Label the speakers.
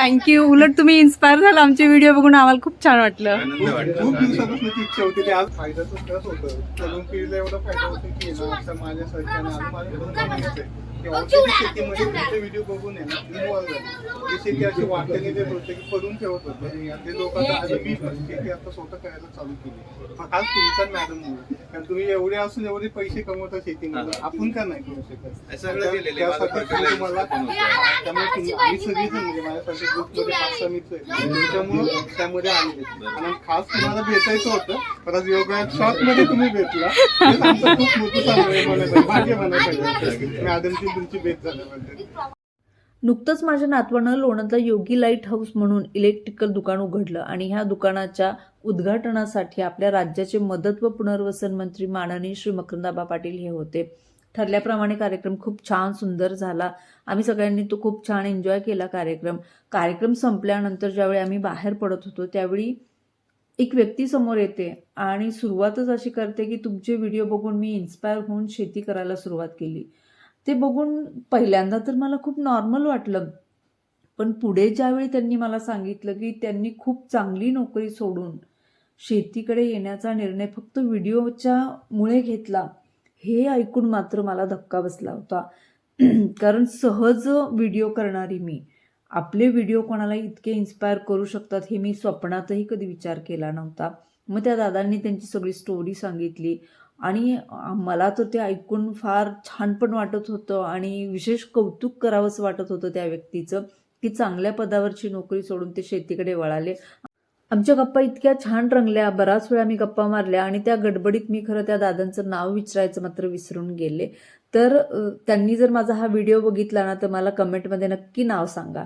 Speaker 1: Thank you. उलट तुम्ही inspire झाला आमचे व्हिडिओ बघून, आम्हाला खूप छान वाटलं.
Speaker 2: आनंद वाटतो.
Speaker 3: खूप दिवसापासून ती इच्छा होती. ते आज फायद्याचं खरंच होतं. तरुण पिढीला एवढा फायदा होतो की ना, आता माझ्यासारख्याने आज माझ्या बरोबर म्हणायचंय की ऑलरेडी शेतीमध्ये तुमचे व्हिडिओ बघून आहे ना इन्व्हॉल्व झाले. ती शेती अशी वाटणी देत होते की करून ठेवत होते. ते लोक आता आज मी शेती आता स्वतः करायला चालू केली. आज तुमचा मॅडममुळे. कारण तुम्ही एवढे असून एवढे पैसे कमवता शेतीमध्ये, आपण का नाही करू शकत?
Speaker 2: सगळं केलेलं आहे.
Speaker 3: त्यासाठी तुम्हाला त्यामुळे आम्ही सगळीजण म्हणजे माझ्यासाठी ग्रुपमध्ये 5-6 मित्र आहेत. त्याच्यामुळे त्यामध्ये आले आणि खास तुम्हाला भेटायचं होतं, पण आज योगायोग शॉर्ट मध्ये तुम्ही भेटला. हेच आमचं खूप मोठं चांगलं म्हणायचं, भाग्य म्हणायचं मॅडमची तुमची भेट झाल्याबद्दल.
Speaker 4: नुकतंच माझ्या नातवानं लोणंदला योगी लाईट हाऊस म्हणून इलेक्ट्रिकल दुकान उघडलं आणि ह्या दुकानाच्या उद्घाटनासाठी आपल्या राज्याचे मदत व पुनर्वसन मंत्री माननीय श्री मकरंदाबा पाटील हे होते. ठरल्याप्रमाणे कार्यक्रम खूप छान सुंदर झाला. आम्ही सगळ्यांनी तो खूप छान एन्जॉय केला. कार्यक्रम संपल्यानंतर ज्यावेळी आम्ही बाहेर पडत होतो त्यावेळी एक व्यक्ती समोर येते आणि सुरुवातच अशी करते की तुमचे व्हिडिओ बघून मी इन्स्पायर होऊन शेती करायला सुरुवात केली. ते बघून पहिल्यांदा तर मला खूप नॉर्मल वाटलं, पण पुढे ज्यावेळी त्यांनी मला सांगितलं की त्यांनी खूप चांगली नोकरी सोडून शेतीकडे येण्याचा निर्णय फक्त व्हिडिओच्या मुळे घेतला, हे ऐकून मात्र मला धक्का बसला होता. कारण सहज व्हिडिओ करणारी मी, आपले व्हिडिओ कोणाला इतके इन्स्पायर करू शकतात हे मी स्वप्नातही कधी विचार केला नव्हता. मग त्या दादांनी त्यांची सगळी स्टोरी सांगितली आणि मला तर ते ऐकून फार छान पण वाटत होतं आणि विशेष कौतुक करावंसं वाटत होतं त्या व्यक्तीचं की चांगल्या पदावरची नोकरी सोडून ते शेतीकडे वळाले. आमच्या गप्पा इतक्या छान रंगल्या, बराच वेळा मी गप्पा मारल्या आणि त्या गडबडीत मी खरं त्या दादांचं नाव विचारायचं मात्र विसरून गेले. तर त्यांनी जर माझा हा व्हिडिओ बघितला ना तर मला कमेंटमध्ये नक्की नाव सांगा.